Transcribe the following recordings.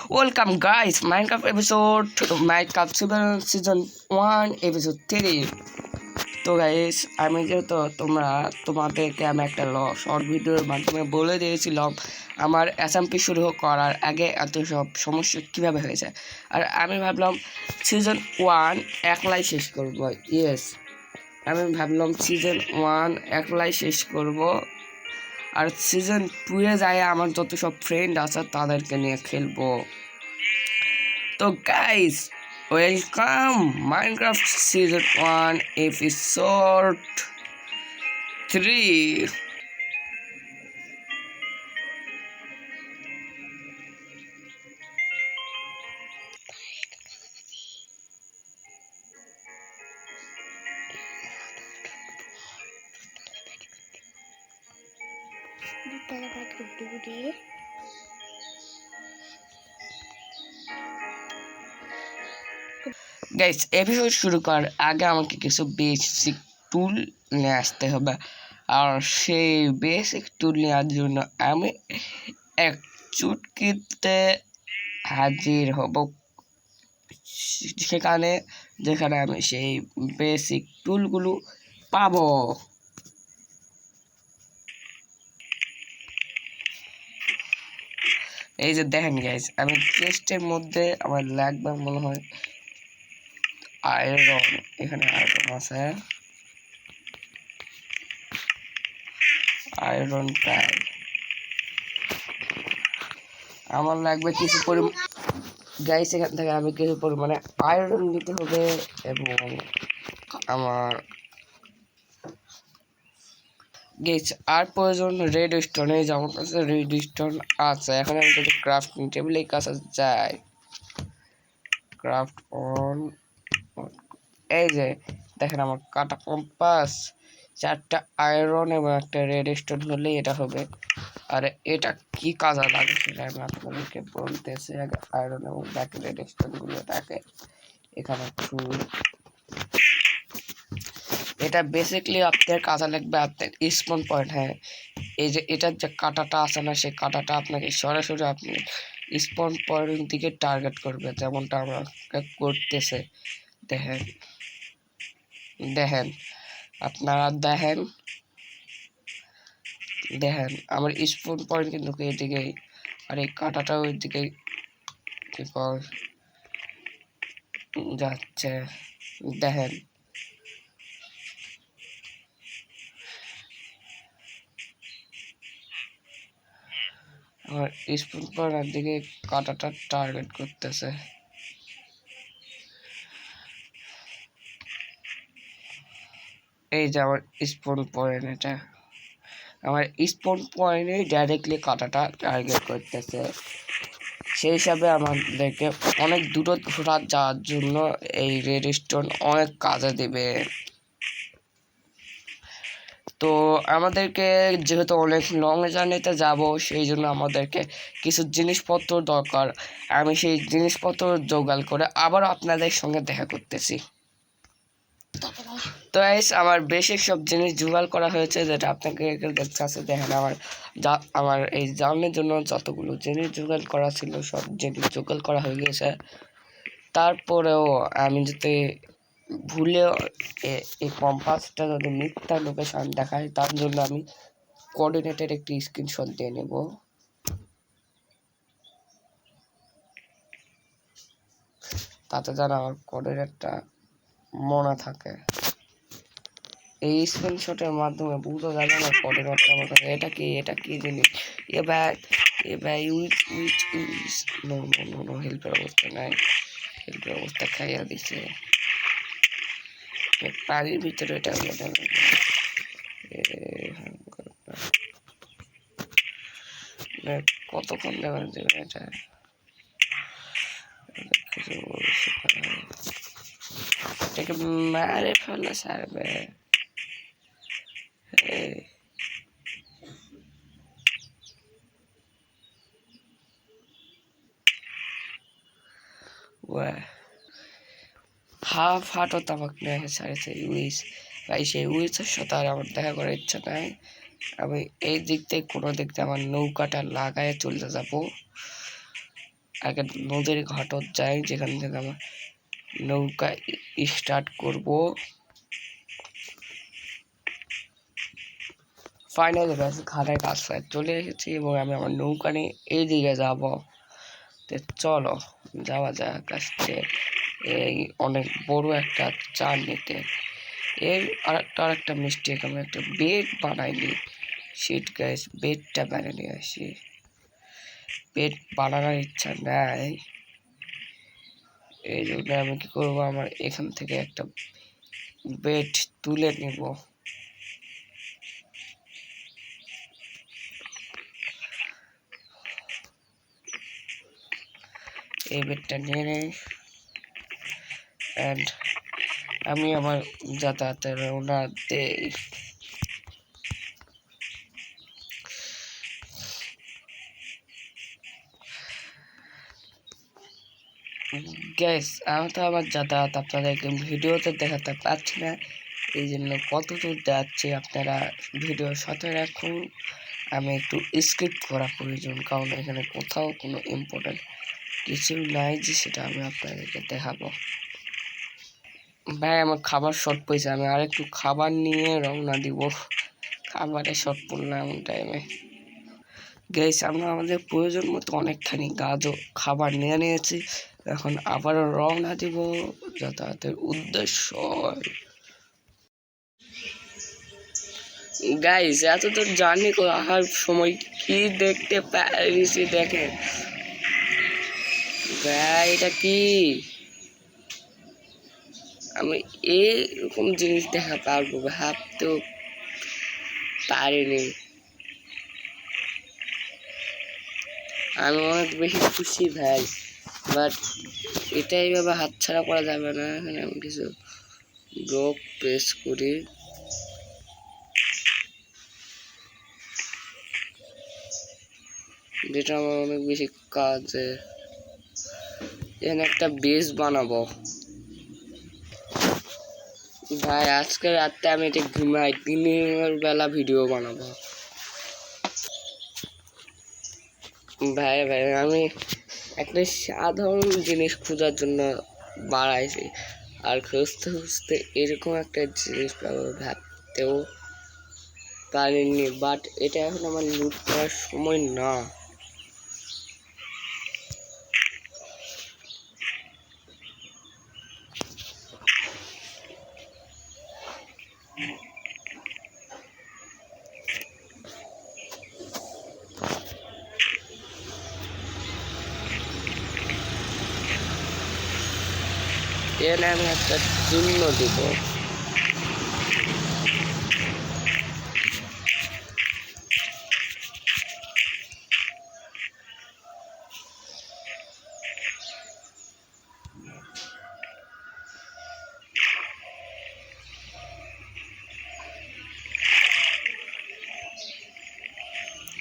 Welcome guys, Minecraft season 1 episode 3. তো guys আমি যেহেতু তোমাদেরকে আমি একটা শর্ট ভিডিওর মাধ্যমে বলে দিয়েছিলাম আমার এসএমপি শুরু করার আগে এত সব সমস্যা কীভাবে হয়েছে, আর আমি ভাবলাম সিজন 1 একলাই শেষ করব। ইয়েস, আমি ভাবলাম সিজন 1 একলাই শেষ করব, আর সিজন 2 যায় আমার যত সব ফ্রেন্ড আছে তাদেরকে নিয়ে খেলবো। তো guys, welcome Minecraft season 1 episode 3। Guys, episode শুরু করার আগে আমাকে কিছু বেসিক টুল নিয়ে আসতে হবে, আর সেই বেসিক টুল নেওয়ার জন্য আমি এক চুটকিতে হাজির হব সেখানে, যেখানে আমি সেই বেসিক টুলগুলো পাবো। এই যে দেখেন গাইস, আমি চেস্টের মধ্যে আমার লাগবে মনে হয় আয়রন। এখানে আয়রন আছে, আয়রন প্রায় আমার লাগবে কিছু পরিমাণ। গাইস, এখান থেকে আমি কিছু পরিমাণে আয়রন নিতে হবে, এবং আমার গাইস আর প্রয়োজন রেড স্টোন। এই যে আমার কাছে রেড স্টোন আছে। এখন আমি যদি ক্রাফটিং টেবিলে কাছে যাই, ক্রাফট অন, এই যে দেখেন আমার কাটা কম্পাস, 4টা আয়রন এবং একটা রেড স্টোন হলেই এটা হবে। আর এটা কি কাজে লাগে সেটা আমি আপনাদেরকে বলতেছি। আগে আয়রন এবং বাকি রেড স্টোনগুলো থাকে এখানে। এটা বেসিকলি আপনার কাজে লাগবে আপনার স্পন পয়েন্ট। হ্যাঁ, এই যে এটার যে কাঁটাটা আছে না, সেই কাঁটাটা আপনাকে সরাসরি আপনি স্পন পয়েন্ট দিকে টার্গেট করবে, যেমনটা আমরা করতেছে। দেখেন দেখেন আপনারা দেখেন দেখেন আমার স্পন পয়েন্ট কিন্তু এইদিকেই, আর এই কাঁটাটাও ওইদিকে যাচ্ছে। দেখেন আমার স্পন পয়েন্টের দিকে কাঁটাটা টার্গেট করতেছে। এই যে আমার স্পন পয়েন্ট, এটা আমার স্পন পয়েন্টে ডাইরেক্টলি কাঁটাটা টার্গেট করতেছে। সেই হিসাবে আমাদেরকে অনেক দূর যাওয়ার জন্য এই রেড স্টোন অনেক কাজে দেবে। তো আমাদেরকে যেহেতু অনেক লং জার্নিতে যাব, সেই জন্য আমাদেরকে কিছু জিনিসপত্র দরকার। আমি সেই জিনিসপত্র জোগাড় করে আবার আপনাদের সঙ্গে দেখা করতেছি। তো আমার বেসিক সব জিনিস জোগাড় করা হয়েছে, যেটা আপনাকে কাছে দেখেন। আমার এই জার্নির জন্য যতগুলো জিনিস জোগাড় করা ছিল সব জিনিস জোগাড় করা হয়ে গেছে। তারপরেও আমি যদি ভুলে এই কম্পাসটা যদি মিথ্যা লোকেশন দেখায়, তার জন্য আমি কোঅর্ডিনেটের একটি স্ক্রিনশট দিয়ে নেব। তাতে যেন আমার কোঅর্ডিনেটটা মনে থাকে। এই স্ক্রিনশটের মাধ্যমে বুঝতে যাবে না কোঅর্ডিনেটটা আমার কাছে। এটা কি জিনিস? এ ভাই উইচ নো হেল্পের অবস্থা নাই, হেল্পের অবস্থা খাইয়া দিছে। পানির ভিতরে এটা কতক্ষণ দেওয়া যাবে? এটা এটাকে মারে ফেলে সারবে। হাফ হাঁটো তামাক নিয়ে ছাড়েছে উইস। ভাই সেই উইসের সাথে আর আমার দেখা করার ইচ্ছা নাই। আমি এই দিক থেকে কোনো দিক থেকে আমার নৌকাটা লাগায় চলে যাব। আগে নদীর ঘাটত যাই, যেখান থেকে আমার নৌকা স্টার্ট করব। ফাইনালি ব্যাস ঘাটের কাছায় চলে এসেছি এবং আমি আমার নৌকা নিয়ে এইদিকে যাব। তো চলো যাওয়া যাক আজকে এই অনেক বড় একটা চার নিতে। এর আরেকটা মিস্টেক, আমি একটা বেড বানাইনি। শিট গাইস, বেডটা বানিয়ে নিয়ে আসি। বেড বানানোর ইচ্ছা নাই, এই জন্য আমি কি করবো, আমার এখান থেকে একটা বেড তুলে নিব। এই বেডটা নিয়ে নেই অ্যান্ড আমি আমার যাতায়াতের রওনা দেই। গ্যাস আমি তো আমার যাতায়াত আপনাদেরকে ভিডিওতে দেখাতে পারছি না, এই জন্য কত দূর যাচ্ছি আপনারা ভিডিওর সাথে রাখুন। আমি একটু স্কিপ করা প্রয়োজন, কারণ এখানে কোথাও কোনো ইম্পর্টেন্ট কিছু নাই যে সেটা আমি আপনাদেরকে দেখাবো। ভাই আমার খাবার শর্ট পড়েছে, আমি আর একটু খাবার নিয়ে রওনা দিব। খাবারে শর্ট পড়লো এমন টাইমে। গ্যাস আমরা আমাদের প্রয়োজন মতো অনেকখানি গাছও খাবার নিয়ে নিয়েছি, এখন আবারও রওনা দিব যাতায়াতের উদ্দেশ্য। গাইস এত তো জার্নি করার সময় কি দেখতে পারিছি দেখেন ভাই, এটা কি আমি এরকম জিনিস দেখা পারবো ভাবতেও পারিনি। আমি অনেক বেশি খুশি ভাই, বাট এটা এইভাবে হাতছাড়া করা যাবে না। এখানে আমি কিছু ব্লক প্রেস করি, যেটা আমার অনেক বেশি কাজে। এখানে একটা বেস বানাবো ভাই, আজকে রাতে আমি এটা ঘুমাই, দিনের বেলা ভিডিও বানাবো ভাই। ভাই আমি একটা সাধারণ জিনিস খোঁজার জন্য বাড়াইছি, আর খুঁজতে খুঁজতে এরকম একটা জিনিস পাবো ভাবতেও পারিনি। বাট এটা এখন আমার লুট করার সময় না। এখানে আমি একটা চিহ্ন দিব,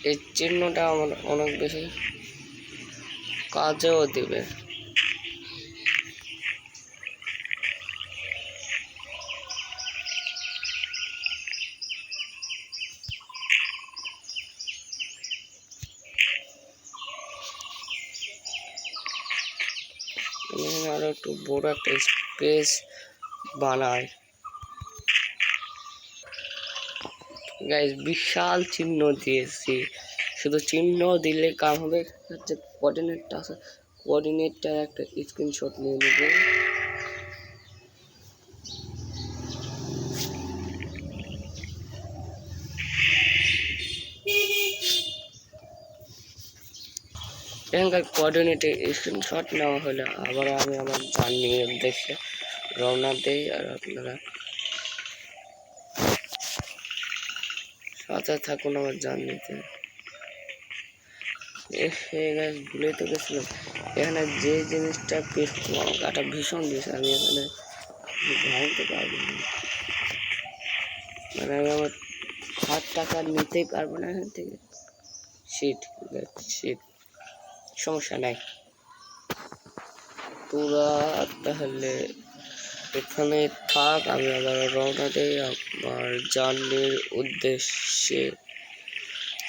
এই চিহ্নটা আমার অনেক বেশি কাজেও দিবে। আরো একটু বড় একটা স্পেস বানাই গাইস, বিশাল চিহ্ন দিয়েছি। শুধু চিহ্ন দিলে কাম হবে, হচ্ছে কোঅর্ডিনেটটা আছে, কোঅর্ডিনেটটার একটা স্ক্রিনশট নিয়ে নেব। এখানকার কোঅর্ডিনেটে স্ক্রিনশট নেওয়া হলে আবার আমি আমার জার্নির উদ্দেশ্যে রওনা দেই, আর আপনারা সাথে থাকুন আমার জার্নিতে। ভুলে তো গেছিলাম, এখানে যে জিনিসটা পেশ গাটা ভীষণ দিয়েছে, আমি এখানে ভাঙতে পারবো না, মানে আমি আমার টাকা নিতেই পারবো না এখান থেকে। শিট শিট, সমস্যা নাই, তোরা তাহলে এখানে থাক, আমি আবার রওনা দেই আমার জার্নির উদ্দেশ্যে।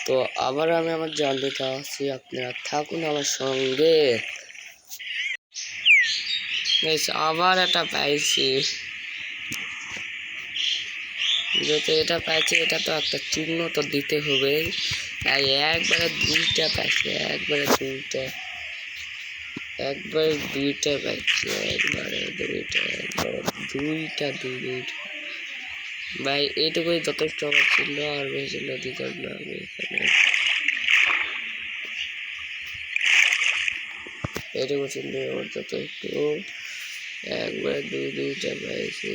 তো আবার আমি আমার জার্নিতে আসছি, আপনারা থাকুন আমার সঙ্গে। গাইস আবার একটা পাইছি, যেহেতু এটা পাইছি এটা তো একটা চিহ্ন তো দিতে হবে, তাই একবারে দুইটা পাইছি, একবারে দুইটা পাইছি, একবারে দুইটা ভাই এইটুকুই যথেষ্ট আমার ছিল, আর বেশি দিতাম না আমি এখানে, এইটুকু ছিল আমার যথেষ্ট, একবারে দুইটা পাইছি।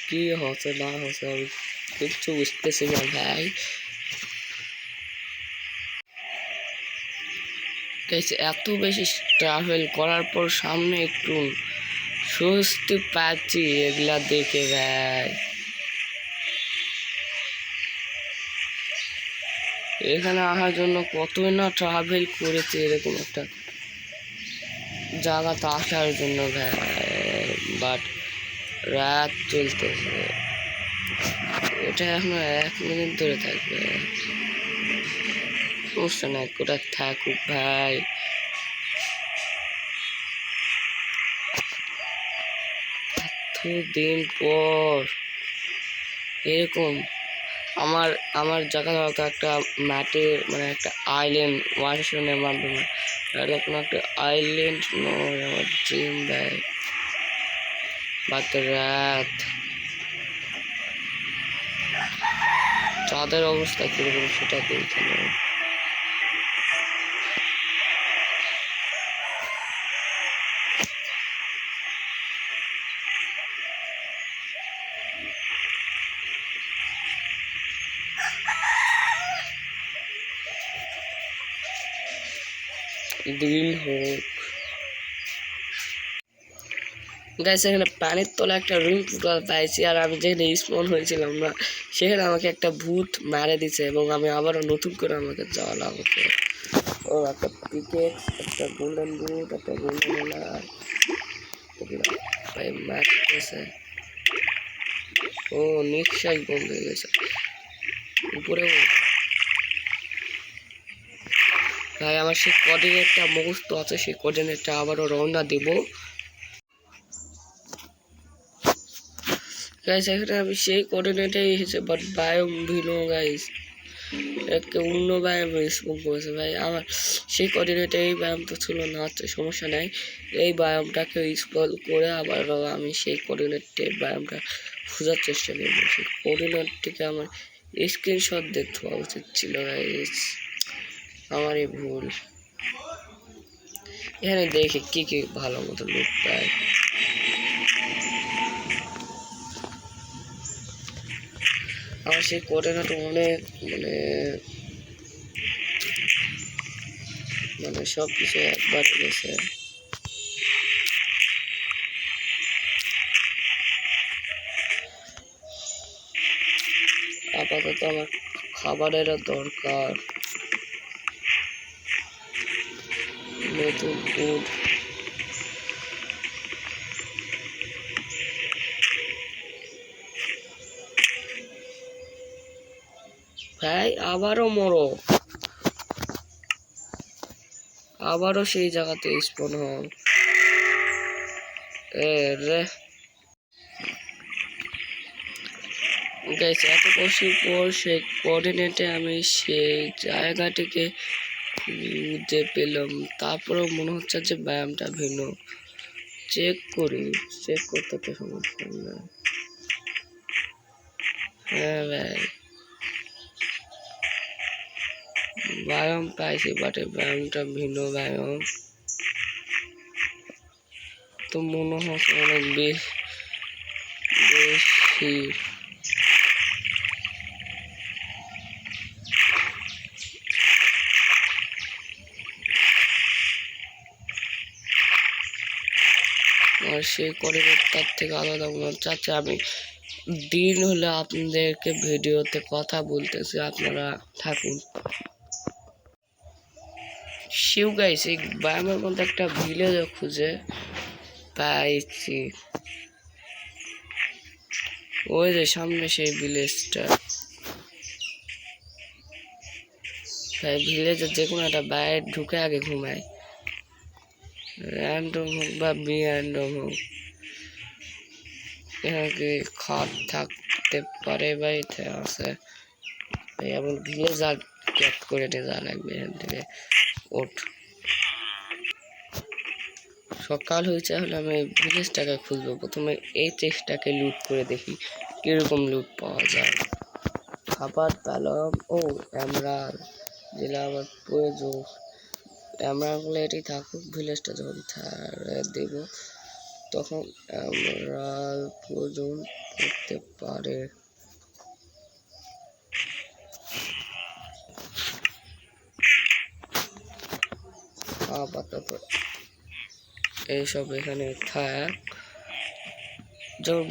কি হচ্ছে না হচ্ছে আমি কিচ্ছু বুঝতেছি না ভাই। এত বেশি ট্রাভেল করার পর সামনে একটু স্বস্তি পাচ্ছি এগুলা দেখে ভাই। এখানে আসার জন্য কতই না ট্রাভেল করেছে এরকম একটা জায়গাতে আসার জন্য ভাই, বাট রাত চলতেছে, এটা এখনো 1 মিনিট ধরে থাকবে, সমস্যা নাই, কোথায় থাকুক ভাই। দিন পর এরকম আমার জায়গা হয়তো একটা মাটির মানে একটা আইল্যান্ড ওয়াশরুমের মাধ্যমে, এটা কোনো একটা আইল্যান্ড নয়, আমার ড্রিম ভাই। বাট রাত চাঁদের অবস্থা কিরকম সেটা দেখে নেব। দিন হোক গাইস, এখানে পানির তলা একটা রুম ফুটাল পাইছি, আর আমি যেখানে স্পন হয়েছিলাম না সেখানে আমাকে একটা ভূত মারে দিছে, এবং আমি আবারও নতুন করে আমাকে যাওয়া লাগবে। ও একটা পিকেক্স, একটা গোল্ডেন বুট, একটা গোল্ডেন ভাই মারতেছে। ও নিশ্চয়ই বন্ধ হয়ে গেছে উপরে ভাই। আমার সেই কোঅর্ডিনেটটা মুখস্থ আছে, সেই কোঅর্ডিনেটটা আবারও রওনা দিব গাইস। এখানে আমি সেই কোঅর্ডিনেটেই এসেছে, বাট বায়োম ভিনো গাইস, একটা অন্য ব্যায়াম স্পন করেছে ভাই। আমার সেই কোঅর্ডিনেটে এই ব্যায়াম তো ছিল না, হচ্ছে সমস্যা নাই, এই ব্যায়ামটাকে স্পল করে আবার আমি সেই কোঅর্ডিনেটের ব্যায়ামটা খোঁজার চেষ্টা করবো। সেই কোঅর্ডিনেটটিকে আমার স্ক্রিনশট দেখতে হওয়া উচিত ছিল গাইস, আমারই ভুল। এখানে দেখে কি কি ভালো মতো লুক পায়। আমার সেই কোঅর্ডিনেট অনেক মানে সব কিছু একবার গেছে। আপাতত আমার খাবারেরও দরকার, নতুন ফুড। ভাই আবারও মরো, আবারও সেই জায়গাতে স্পন হও। রে গাইস, এত কষ্টের পর সেই কোঅর্ডিনেটে আমি সেই জায়গাটিকে খুঁজে পেলাম, তারপরেও মনে হচ্ছে যে ব্যায়ামটা ভিন্ন। চেক করতে তো সমস্যা না। হ্যাঁ ভাই, ব্যায়াম পাইছি, বাট ব্যায়ামটা ভিন্ন ব্যায়াম তো মনে হচ্ছে অনেক বেশি। আর সেই কোঅর্ডিনেটটার থেকে আলাদা মনে হচ্ছে। আচ্ছা, আমি দিন হলে আপনাদেরকে ভিডিওতে কথা বলতেছি, আপনারা থাকুন। শিউ গাইস, এই ব্যায়ামের মধ্যে একটা ভিলেজ খুঁজে পাইছি, ওই যে সামনে সেই ভিলেজটা। ভাই ভিলেজের যে কোনো একটা বাইরে ঢুকে আগে ঘুমায়, র্যান্ডম হোক বা বির্যান্ডম হোক, এখানে খাট থাকতে পারে বা এতে আছে। এমন ভিলেজ আর ক্যাট করে নিয়ে যাওয়া লাগবে এখান থেকে। ওঠ, সকাল হয়েছে, হলে আমি ভিলেজটাকে খুঁজবো। প্রথমে এই চেষ্টাকে লুট করে দেখি কিরকম লুট পাওয়া যায়। খাবার পেলাম, ও এমরাল্ড, যেটা আমার প্রয়োজন। এমরাল্ডগুলো এটি থাকুক, ভিলেজটা যখন দেব তখন এমরাল্ড প্রয়োজন করতে পারে। আপাতত এইসব এখানে থাক, যখন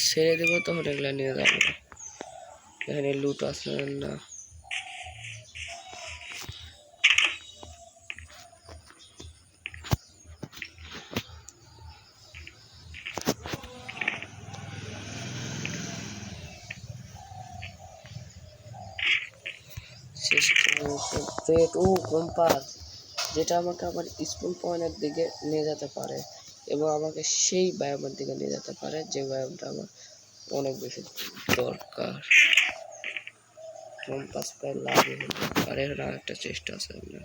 ছেড়ে দেবো তখন এগুলো নিয়ে যাবো। এখানে লুট আছে না? ও কম্পাস, যেটা আমাকে আমার স্পুন পয়েন্টের দিকে নিয়ে যেতে পারে এবং আমাকে সেই ব্যায়ামের দিকে নিয়ে যেতে পারে যে ব্যায়ামটা আমার অনেক বেশি দরকার। কম্পাস প্রায় লাগে আর এখানে আরেকটা চেষ্টা আছে আপনার।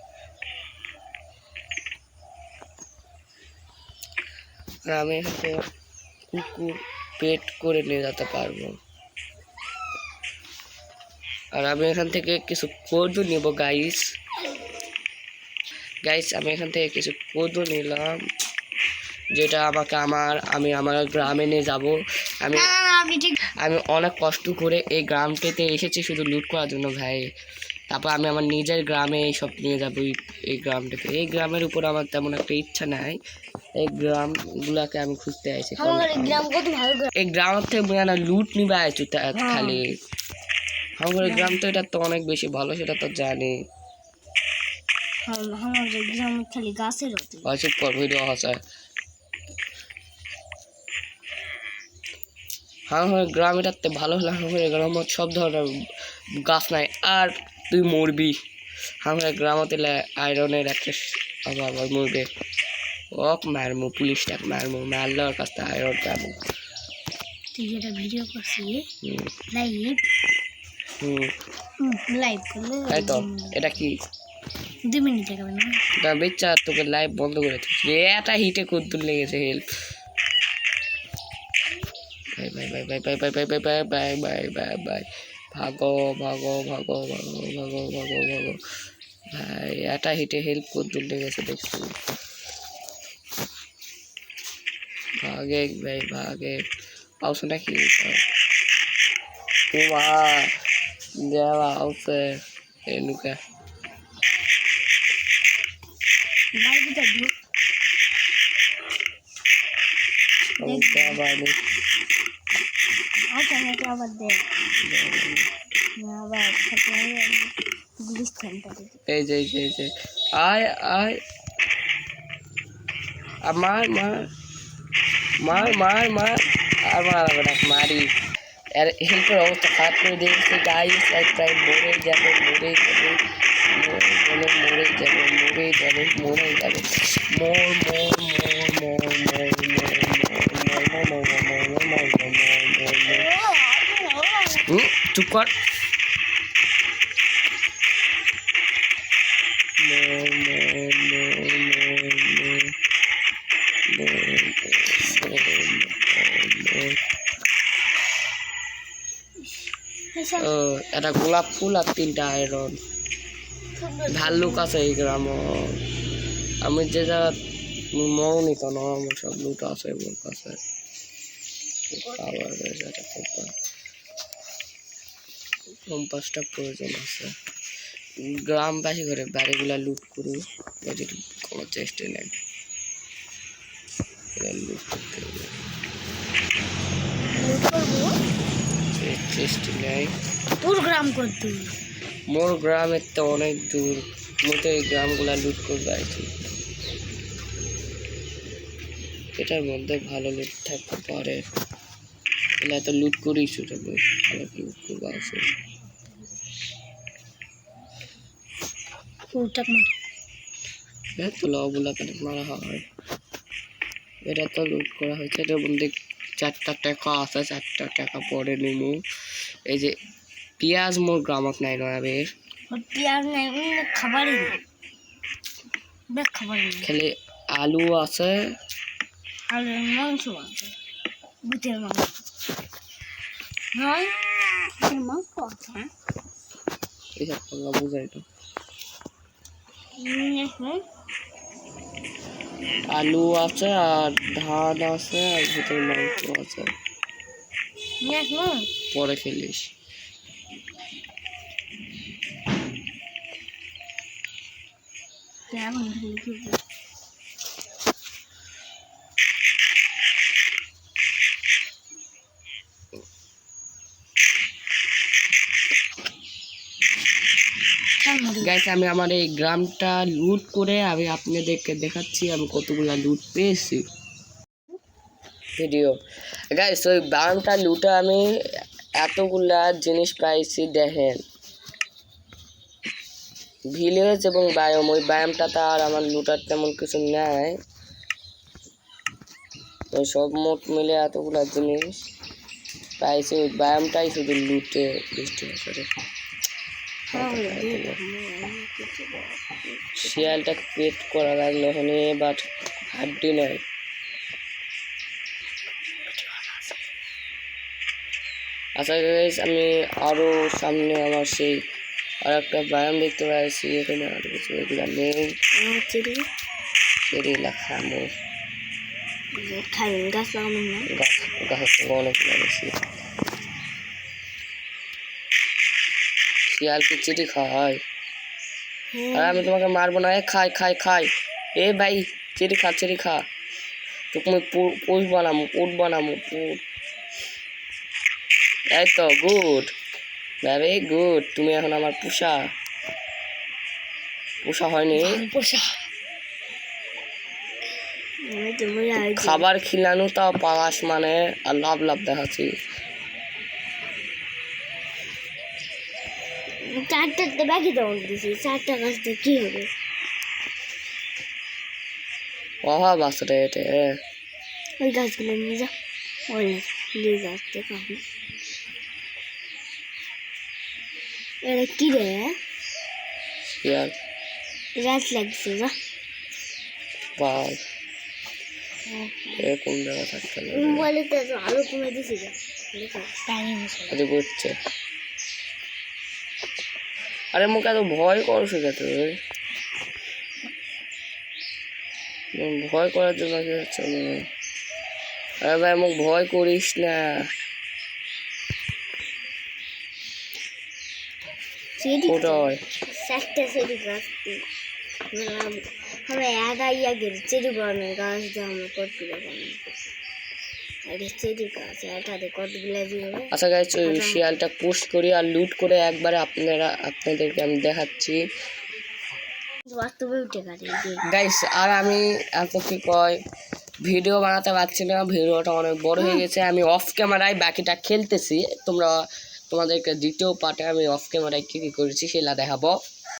আমি এখানে কুকুর পেট করে নিয়ে যেতে পারবো, আর আমি এখান থেকে কিছু কদু নেব গাইস। আমি এখান থেকে কিছু কদু নিলাম, যেটা আমাকে আমি আমার গ্রামে নিয়ে যাব। আমি অনেক কষ্ট করে এই গ্রামটিতে এসেছি শুধু লুট করার জন্য ভাই। তারপর আমি আমার নিজের গ্রামে এইসব নিয়ে যাবো। এই গ্রামটাকে, এই গ্রামের উপর আমার তেমন একটা ইচ্ছা নাই। এই গ্রামগুলাকে আমি খুঁজতে আইছি। এই গ্রাম থেকে লুট নিবে আইছি খালি। আমার গ্রাম তো এটা তো অনেক বেশি ভালো, সেটা তো জানি। ভিডিও আছে। গ্রাম এটাতে ভালো হলে গ্রামত সব ধরনের গাছ নাই, আর তুই মরবি। আমার গ্রামতে আয়রনের একটা আবার মরবে। ওক মারমু, পুলিশটাকে মারমু, মারলে ওর কাছ থেকে আয়রন পাবো। তুই যেটা ভিডিও করছিস লাইভ করলে তাই তো। এটা কি 2 মিনিট দেখাবে না? এটা বেচ্চা তোকে লাইভ বন্ধ করে দিচ্ছি। এটা হিটে কদ্দুর লেগেছে। Help bye bye bye bye bye bye bye bye bye bye bye bye. ভাগো ভাগো ভাগো ভাগো ভাগো ভাগো ভাগো ভাই। এটা হিটে হেল্প কদ্দুর লেগেছে দেখছি। ভাগে ভাই ভাগে। পাওছ নাকি? দেওয়া আছে এনুকা বাইরে ঢুক আবার দেখ আবার এই যে আয় আয় মার মার মার মার মার আর মারাবে না, মারি। আর হেল্পের অবস্থা খারাপ করে দিয়েছে গাইস। প্রায় মরে যাবে মরে যাবে মরে যাবে মরে যাবে মরে যাবে মোর মোর মোর মোর মোর চুপ কর। একটা গোলাপ ফুল আর 3টা আয়রন। ভাল্লুক আছে এই গ্রাম। আমি যে জায়গা মৌনি তো না, আমার সব লুট আছে ওর কাছে। কম্পাসটা প্রয়োজন আছে। গ্রামবাসী করে বাড়িগুলা লুট করি, কোনো চেষ্টা নেই। লুট করতে হবে, চেষ্টা নেই। তোর গ্রাম করতে মোর গ্রামের তো অনেক দূর, মতো এই গ্রামগুলা লুট করবে আর কি। এটার মধ্যে ভালো লুট থাকতে পারে। এলা তো লুট করেই শুধু ভালো লুট করবো আছে। কুটাক মার তো লগুলা কেন মারা হয় এটা তো লুট করা হয়েছে এটার মধ্যে 4টা টাকা আছে 4টা টাকা পরে নিমু এই যে পেঁয়াজ মোর গ্রামক নাই নয় বেশ পেঁয়াজ নাই খাবারই নেই দেখ খাবার নেই খালি আলু আছে আর মাংস আছে বুটের মাংস নয় বুটের মাংস আছে হ্যাঁ এইসব তোমরা বুঝাই তো আলু আছে আর ধান আছে আর ভিতরে মাংস আছে পরে খেলিস গাইস আমি আমার এই গ্রামটা লুট করে আমি আপনাদেরকে দেখাচ্ছি আমি কতগুলা লুট পেয়েছি ভিডিও গাইস ওই গ্রামটা লুটে আমি এতগুলা জিনিস পাইছি দেখেন ভিলেজ এবং বায়োম ওই বায়োমটাতে আর আমার লুটার তেমন কিছু নাই ওই সব মোট মিলে এতগুলা জিনিস পাইছি ওই বায়োমটাই শুধু লুটে বৃষ্টি করে শিয়ালটা পেট করা লাগলো ওখানে বাট হাড্ডি নাই আচ্ছা গাইস আমি আরো সামনে আমার সেই আর একটা ব্যায়াম দেখতে পাচ্ছি এখানে আর কিছু এগুলা নেই চেরি লাখামো গাছ লাগানো না গাছ অনেক লাগাইছি শিয়াল কি চেরি খায় আর আমি তোমাকে মারবো না খাই খাই খাই এ ভাই চেরি খা তুমি পুষ বানামো পুট এই তো গুড ভেরি গুড তুমি এখন আমার পোষা হয়নি খাবার খিলানো তাও পালাস মানে আর লাভ দেখাচ্ছি 4টা বাকি দাও দিছি 4টা গাছ দিয়ে কি হবে অভাব আছে রে এটা ওই গাছগুলো নিয়ে যা ওই গাছটা খাবি এটা কি রে শিয়াল গাছ লাগছে যা বাউ এরকম জায়গা থাকতে বলে তো আলো কমে দিছি যা আরে বুঝছে আরে মুখ এত ভয় করো শিখাতে ভয় করার জন্য কি হচ্ছে আরে ভাই মুখ ভয় করিস না ওটাই একটা চেরি গাছ हमें याद आई गिर चेरी बने गाछ जो हम कोट पिला बने अरे चेरी गाछ এটা দে কোট গুলা দিও আচ্ছা গাইস ওই শিয়ালটা পুশ করি আর লুট করে একবারে আপনাদেরকে আমি দেখাচ্ছি বাস্তবে উঠে গাড়ি গাইস আর আমি এত কি কয় ভিডিও বানাতে পারছি না ভিডিওটা অনেক বড় হয়ে গেছে আমি অফ ক্যামেরায় বাকিটা খেলতেছি তোমাদেরকে দ্বিতীয় পার্টে আমি অফ ক্যামেরায় কি করেছি সেটা দেখাবো